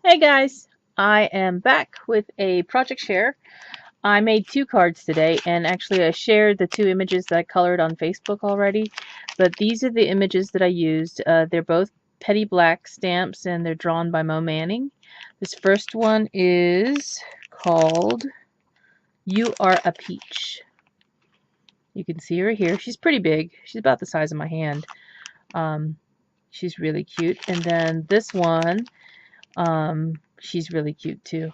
Hey guys, I am back with a project share. I made two cards today, and actually I shared the two images that I colored on Facebook already, but these are the images that I used. They're both Petty Black stamps and they're drawn by Mo Manning. This first one is called You Are a Peach. You can see her here. She's pretty big. She's about the size of my hand. Um, she's really cute. And then this one, she's really cute too.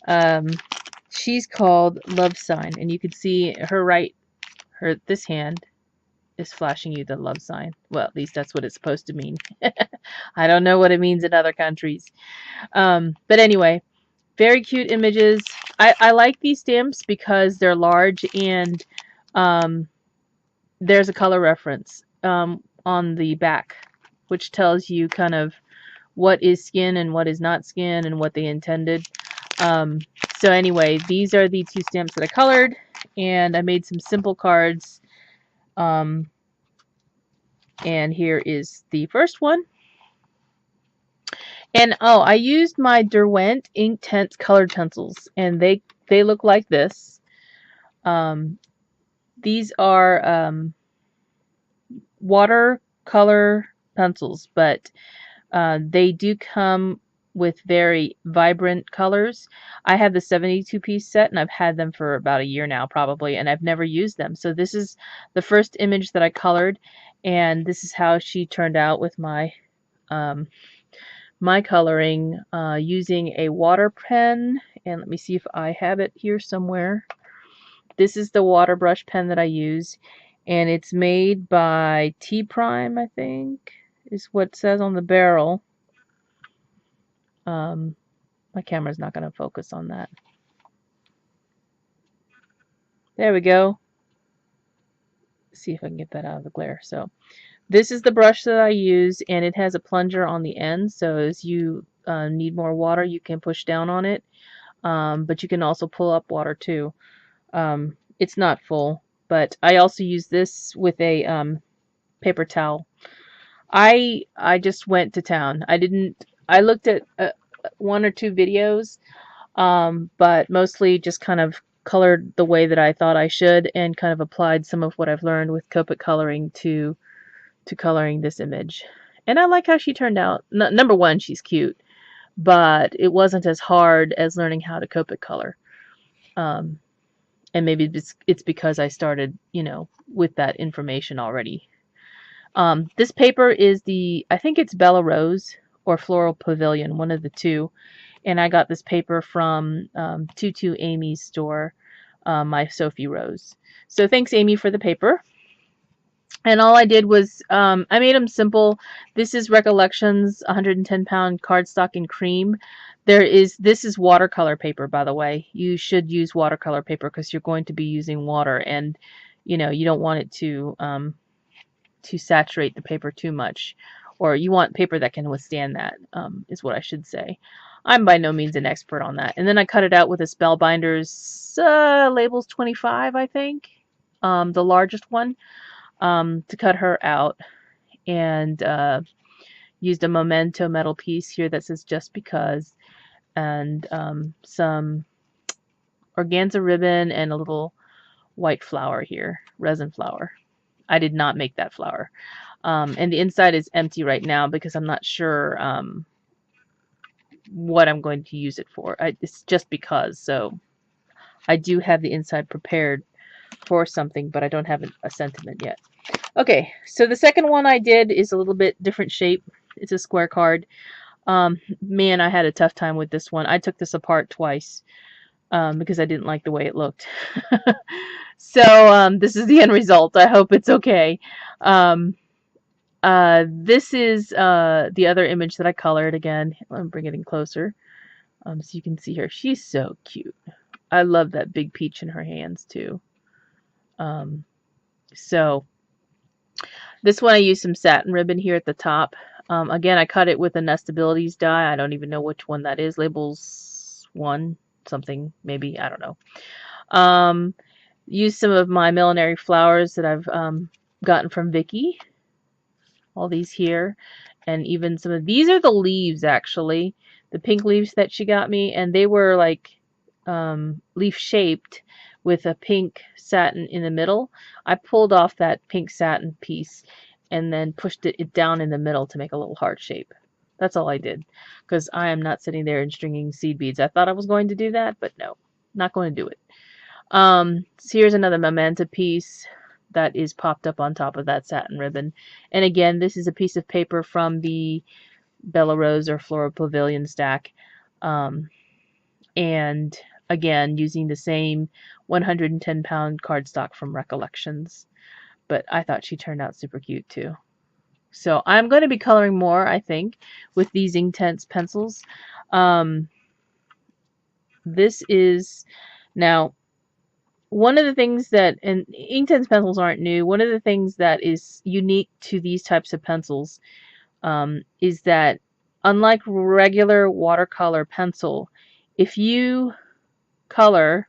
Um, she's called Love Sign, and you can see this hand is flashing you the love sign. Well, at least that's what it's supposed to mean. I don't know what it means in other countries. But anyway, very cute images. I like these stamps because they're large and um, there's a color reference on the back, which tells you kind of what is skin and what is not skin and what they intended. Um, so anyway, these are the two stamps that I colored, and I made some simple cards. And here is the first one. And oh, I used my Derwent Inktense colored pencils, and they look like this. These are watercolor pencils, but they do come with very vibrant colors. I have the 72-piece set, and I've had them for about a year now probably, and I've never used them. So this is the first image that I colored, and this is how she turned out with my my coloring using a water pen. And let me see if I have it here somewhere. This is the water brush pen that I use, and it's made by T Prime, I think, is what it says on the barrel. My camera's not going to focus on that. There we go. Let's see if I can get that out of the glare. So this is the brush that I use, and it has a plunger on the end, so as you need more water, you can push down on it, but you can also pull up water too. It's not full, but I also use this with a paper towel. I just went to town. I looked at one or two videos, but mostly just kind of colored the way that I thought I should and kind of applied some of what I've learned with Copic coloring to coloring this image. And I like how she turned out. Number one, she's cute, but it wasn't as hard as learning how to Copic color. And maybe it's because I started, with that information already. This paper is I think it's Bella Rose or Floral Pavilion, one of the two. And I got this paper from Tutu Amy's store, My Sophie Rose. So thanks, Amy, for the paper. And all I did was I made them simple. This is Recollections 110-pound cardstock in cream. This is watercolor paper, by the way. You should use watercolor paper because you're going to be using water, and you don't want it to saturate the paper too much, or you want paper that can withstand that, is what I should say. I'm by no means an expert on that. And then I cut it out with a Spellbinders Labels 25, I think, the largest one, to cut her out, and used a Memento metal piece here that says Just Because, and some organza ribbon and a little white flower here, resin flower. I did not make that flower. And the inside is empty right now because I'm not sure what I'm going to use it for. It's just because. So I do have the inside prepared for something, but I don't have a sentiment yet. Okay, so the second one I did is a little bit different shape. It's a square card. Man, I had a tough time with this one. I took this apart twice because I didn't like the way it looked. So this is the end result. I hope it's okay. This is the other image that I colored again. Let me bring it in closer so you can see her. She's so cute. I love that big peach in her hands too. So this one I used some satin ribbon here at the top. Again, I cut it with a Nestabilities die. I don't even know which one that is. Labels 1 something, maybe. I don't know. Use some of my millinery flowers that I've gotten from Vicky. All these here, and even some of these are the leaves actually. the pink leaves that she got me, and they were like leaf shaped with a pink satin in the middle. I pulled off that pink satin piece and then pushed it down in the middle to make a little heart shape. That's all I did, because I am not sitting there and stringing seed beads. I thought I was going to do that, but no, not going to do it. So here's another magenta piece that is popped up on top of that satin ribbon. And again, this is a piece of paper from the Bella Rose or Floral Pavilion stack. And again, using the same 110-pound cardstock from Recollections. But I thought she turned out super cute too. So I'm going to be coloring more, I think, with these Inktense pencils. This is now one of the things that, and Inktense pencils aren't new, one of the things that is unique to these types of pencils is that unlike regular watercolor pencil, if you color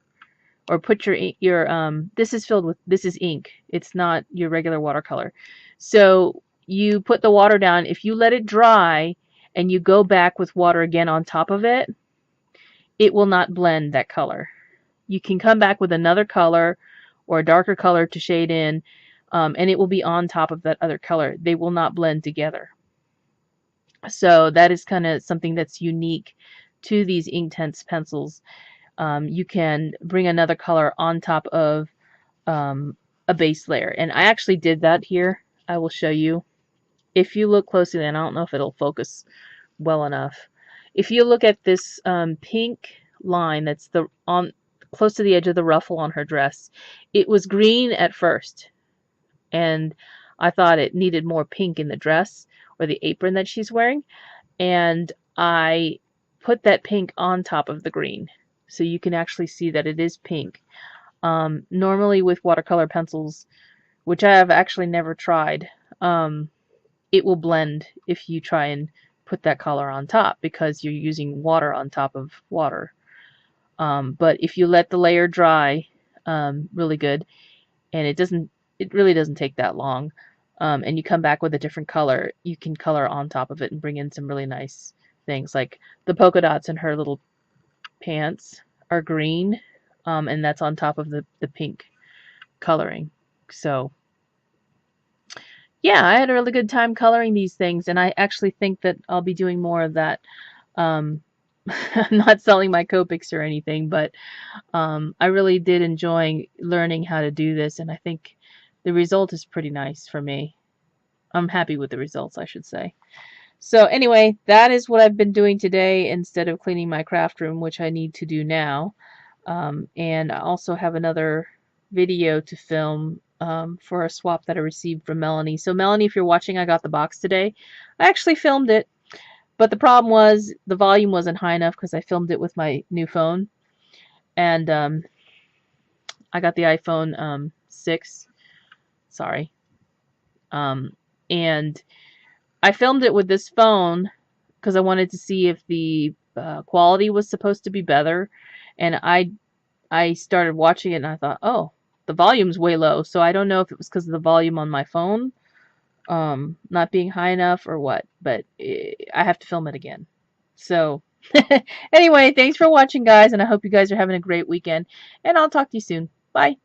or put your this is filled with, this is ink, it's not your regular watercolor. So you put the water down, if you let it dry and you go back with water again on top of it, it will not blend that color. You can come back with another color or a darker color to shade in, and it will be on top of that other color. They will not blend together. So that is kind of something that's unique to these Inktense pencils. You can bring another color on top of a base layer. And I actually did that here. I will show you. If you look closely, and I don't know if it'll focus well enough. If you look at this pink line that's close to the edge of the ruffle on her dress, it was green at first. And I thought it needed more pink in the dress or the apron that she's wearing. And I put that pink on top of the green. So you can actually see that it is pink. Normally with watercolor pencils, which I have actually never tried, it will blend if you try and put that color on top because you're using water on top of water. But if you let the layer dry really good, and it really doesn't take that long, and you come back with a different color, you can color on top of it and bring in some really nice things. Like the polka dots in her little pants are green, and that's on top of the pink coloring. So yeah, I had a really good time coloring these things, and I actually think that I'll be doing more of that. I'm not selling my Copics or anything, but I really did enjoy learning how to do this, and I think the result is pretty nice for me. I'm happy with the results, I should say. So anyway, that is what I've been doing today instead of cleaning my craft room, which I need to do now. And I also have another video to film for a swap that I received from Melanie. So Melanie, if you're watching, I got the box today. I actually filmed it, but the problem was the volume wasn't high enough because I filmed it with my new phone. And I got the iPhone 6. Sorry. And I filmed it with this phone because I wanted to see if the quality was supposed to be better. And I started watching it and I thought, oh, the volume's way low. So I don't know if it was because of the volume on my phone not being high enough or what. But I have to film it again. So anyway, thanks for watching, guys. And I hope you guys are having a great weekend. And I'll talk to you soon. Bye.